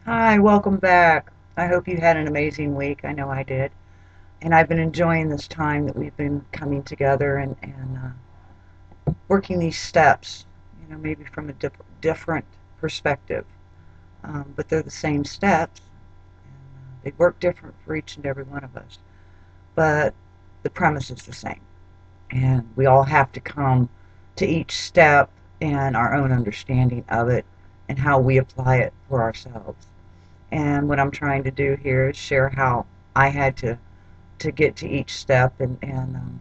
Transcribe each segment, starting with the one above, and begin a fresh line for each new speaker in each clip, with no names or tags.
Hi, welcome back. I hope you had an amazing week. I know I did. And I've been enjoying this time that we've been coming together and working these steps, maybe from a different perspective. But they're the same steps. They work different for each and every one of us. But the premise is the same. And we all have to come to each step and our own understanding of it and how we apply it for ourselves. And what I'm trying to do here is share how I had to get to each step and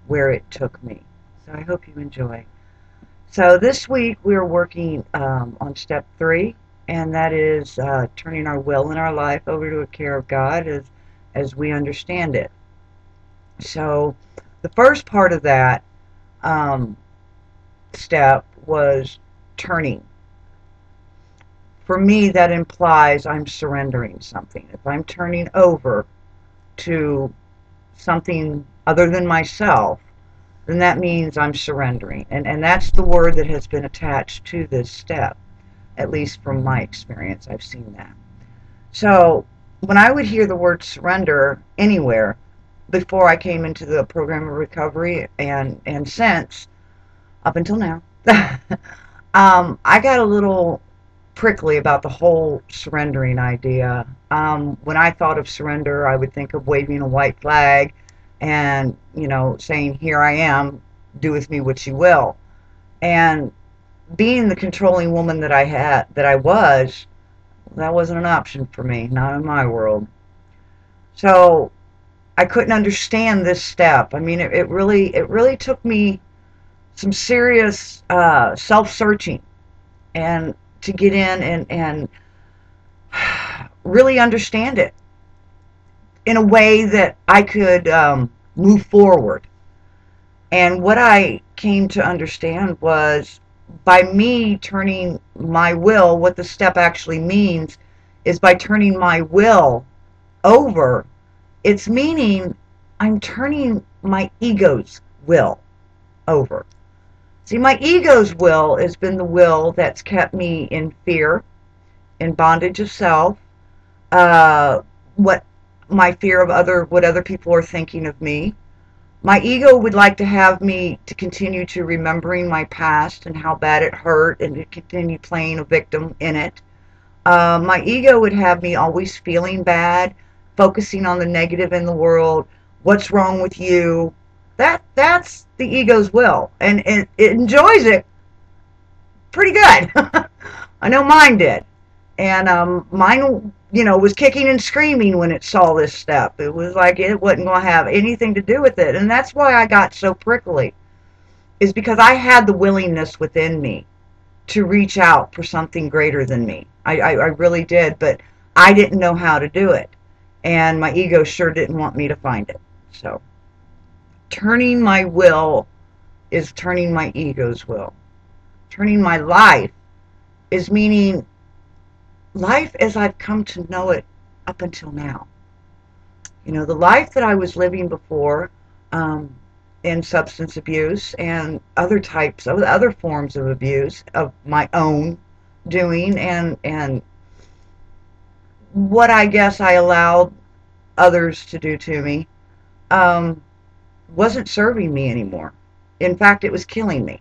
where it took me. So I hope you enjoy. So this week we're working on step 3, and that is turning our will and our life over to the care of God as we understand it. So the first part of that um, step was turning. For me, that implies I'm surrendering something. If I'm turning over to something other than myself, then that means I'm surrendering. And that's the word that has been attached to this step, at least from my experience. I've seen that. So when I would hear the word surrender anywhere before I came into the program of recovery and since, up until now, I got a little prickly about the whole surrendering idea. When I thought of surrender, I would think of waving a white flag and, saying, "Here I am, do with me what you will." And being the controlling woman that I was, that wasn't an option for me, not in my world. So I couldn't understand this step. I mean, it really took me some serious self-searching and to get in and really understand it in a way that I could move forward. And what I came to understand was by me turning my will, what the step actually means is by turning my will over, it's meaning I'm turning my ego's will over. See, my ego's will has been the will that's kept me in fear, in bondage of self, what my fear of what other people are thinking of me. My ego would like to have me to continue to remembering my past and how bad it hurt and to continue playing a victim in it. My ego would have me always feeling bad, focusing on the negative in the world. What's wrong with you? That's the ego's will, and it enjoys it pretty good. I know mine did. And mine, was kicking and screaming when it saw this step. It was like it wasn't going to have anything to do with it. And that's why I got so prickly, is because I had the willingness within me to reach out for something greater than me. I really did, but I didn't know how to do it. And my ego sure didn't want me to find it. So turning my will is turning my ego's will. Turning my life is meaning life as I've come to know it up until now. The life that I was living before, um, in substance abuse and other types of other forms of abuse of my own doing and what I guess I allowed others to do to me, um, wasn't serving me anymore. In fact, it was killing me.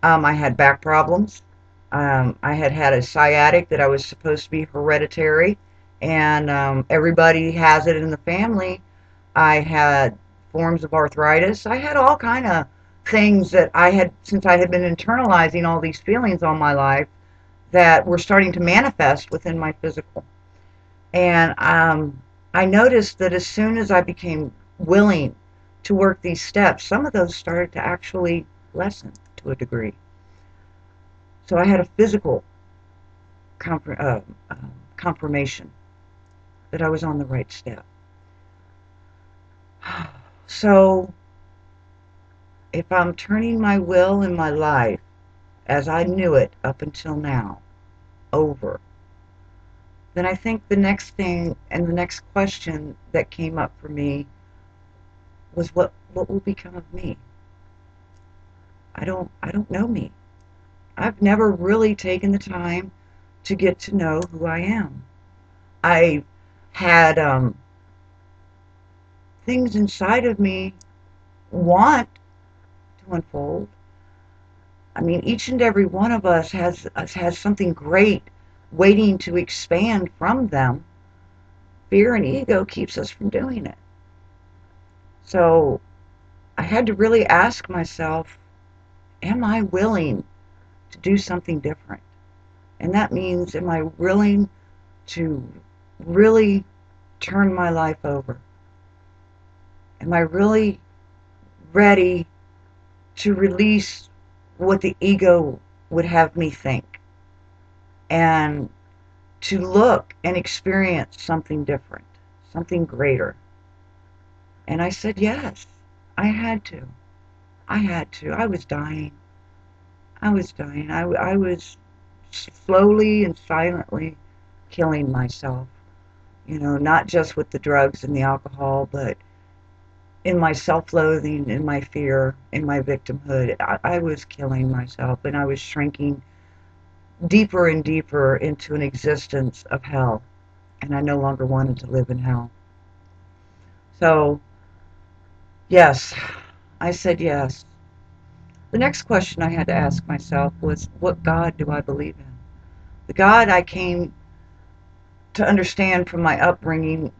I had back problems. I had had a sciatic that I was supposed to be hereditary, and everybody has it in the family. I had forms of arthritis. I had all kind of things that I had since I had been internalizing all these feelings all my life that were starting to manifest within my physical. And I noticed that as soon as I became willing to work these steps, some of those started to actually lessen to a degree. So I had a physical confirmation that I was on the right step. So if I'm turning my will and my life as I knew it up until now over, then I think the next thing and the next question that came up for me was what will become of me? I don't know me. I've never really taken the time to get to know who I am. I had things inside of me want to unfold. I mean, each and every one of us has something great waiting to expand from them. Fear and ego keeps us from doing it. So I had to really ask myself, am I willing to do something different? And that means, am I willing to really turn my life over? Am I really ready to release what the ego would have me think and to look and experience something different, something greater? And I said yes. I had to. I had to. I was dying. I was dying. I was slowly and silently killing myself. You know, not just with the drugs and the alcohol, but in my self-loathing, in my fear, in my victimhood. I was killing myself, and I was shrinking deeper and deeper into an existence of hell. And I no longer wanted to live in hell. So, yes, I said yes. The next question I had to ask myself was, what God do I believe in? The God I came to understand from my upbringing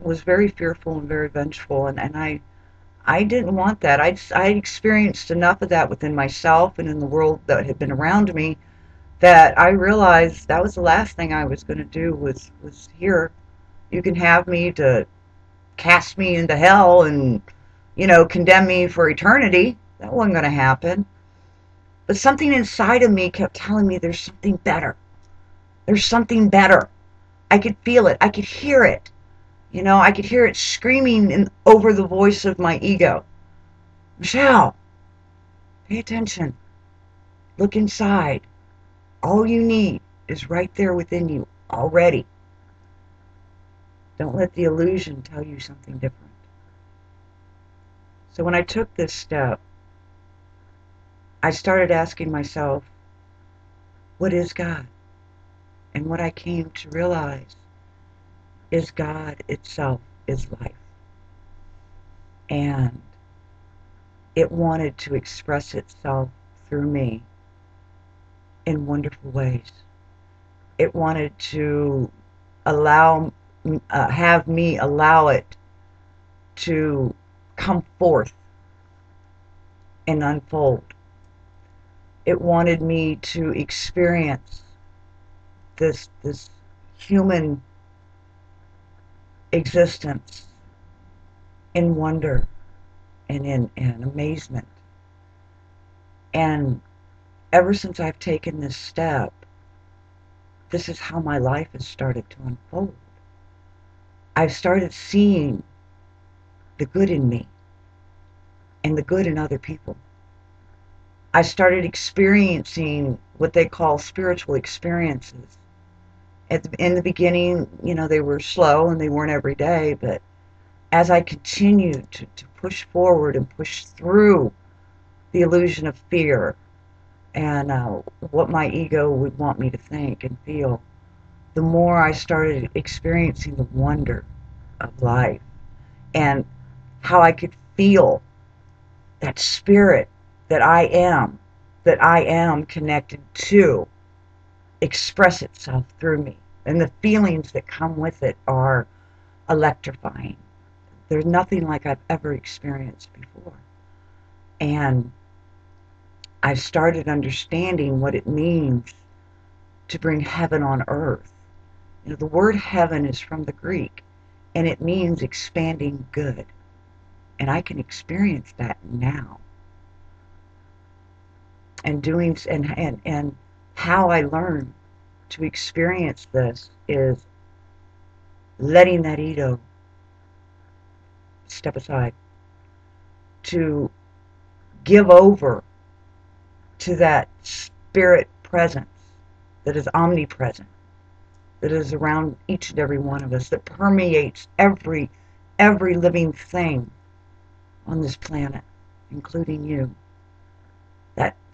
was very fearful and very vengeful, and I didn't want that. I experienced enough of that within myself and in the world that had been around me that I realized that was the last thing I was going to do was here. You can have me to cast me into hell and, you know, condemn me for eternity. That wasn't going to happen. But something inside of me kept telling me there's something better. There's something better. I could feel it. I could hear it. You know, I could hear it screaming over the voice of my ego. Michelle, pay attention. Look inside. All you need is right there within you already. Don't let the illusion tell you something different. So when I took this step, I started asking myself, what is God? And what I came to realize is God itself is life. And it wanted to express itself through me in wonderful ways. It wanted to have me allow it to come forth and unfold. It wanted me to experience this human existence in wonder and in amazement. And ever since I've taken this step, this is how my life has started to unfold. I've started seeing the good in me and the good in other people. I started experiencing what they call spiritual experiences. In the beginning, you know, they were slow and they weren't every day, but as I continued to push forward and push through the illusion of fear and what my ego would want me to think and feel, the more I started experiencing the wonder of life and how I could feel that spirit that I am connected to, express itself through me. And the feelings that come with it are electrifying. There's nothing like I've ever experienced before. And I've started understanding what it means to bring heaven on earth. You know, the word heaven is from the Greek, and it means expanding good. And I can experience that now. And how I learn to experience this is letting that ego step aside, to give over to that spirit presence that is omnipresent, that is around each and every one of us, that permeates every living thing on this planet, including you.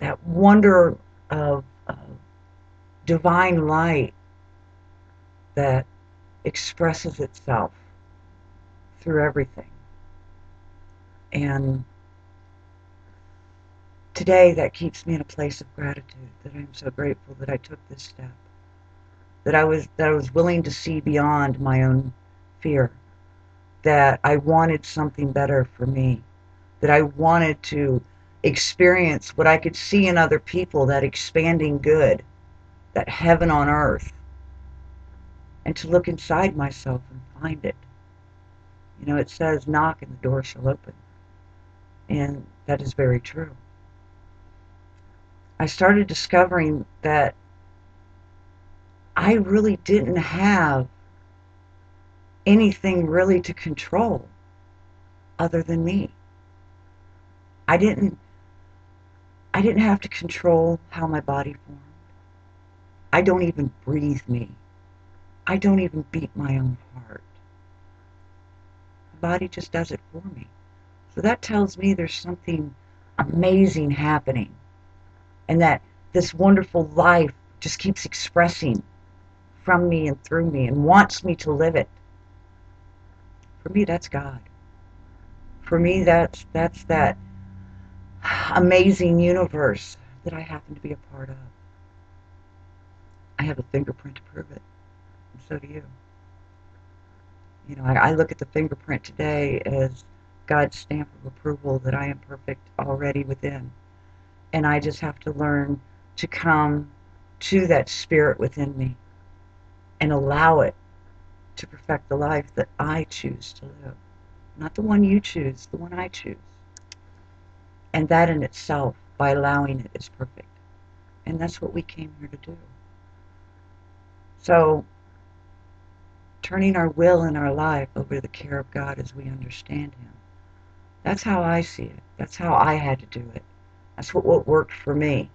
That wonder of divine light that expresses itself through everything. And today that keeps me in a place of gratitude, that I'm so grateful that I took this step, that I was willing to see beyond my own fear, that I wanted something better for me, that I wanted to experience what I could see in other people, that expanding good, that heaven on earth, and to look inside myself and find it. You know, it says, knock and the door shall open. And that is very true. I started discovering that I really didn't have anything really to control other than me. I didn't have to control how my body formed. I don't even breathe me. I don't even beat my own heart. My body just does it for me. So that tells me there's something amazing happening, and that this wonderful life just keeps expressing from me and through me and wants me to live it. For me, that's God. For me, that's that amazing universe that I happen to be a part of. I have a fingerprint to prove it, and so do you. You know, I look at the fingerprint today as God's stamp of approval that I am perfect already within. And I just have to learn to come to that spirit within me and allow it to perfect the life that I choose to live. Not the one you choose, the one I choose. And that in itself, by allowing it, is perfect. And that's what we came here to do. So, turning our will and our life over to the care of God as we understand Him. That's how I see it. That's how I had to do it. That's what worked for me.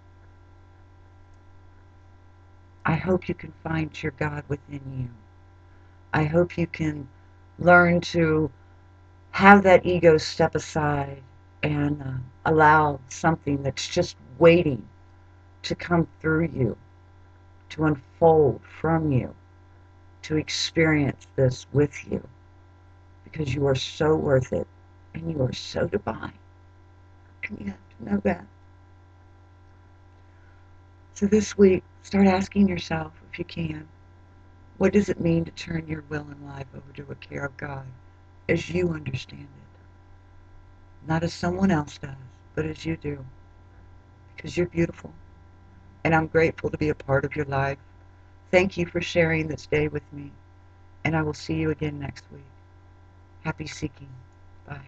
I hope you can find your God within you. I hope you can learn to have that ego step aside and allow something that's just waiting to come through you, to unfold from you, to experience this with you, because you are so worth it, and you are so divine, and you have to know that. So this week, start asking yourself, if you can, what does it mean to turn your will and life over to a care of God as you understand it? Not as someone else does, but as you do. Because you're beautiful. And I'm grateful to be a part of your life. Thank you for sharing this day with me. And I will see you again next week. Happy seeking. Bye.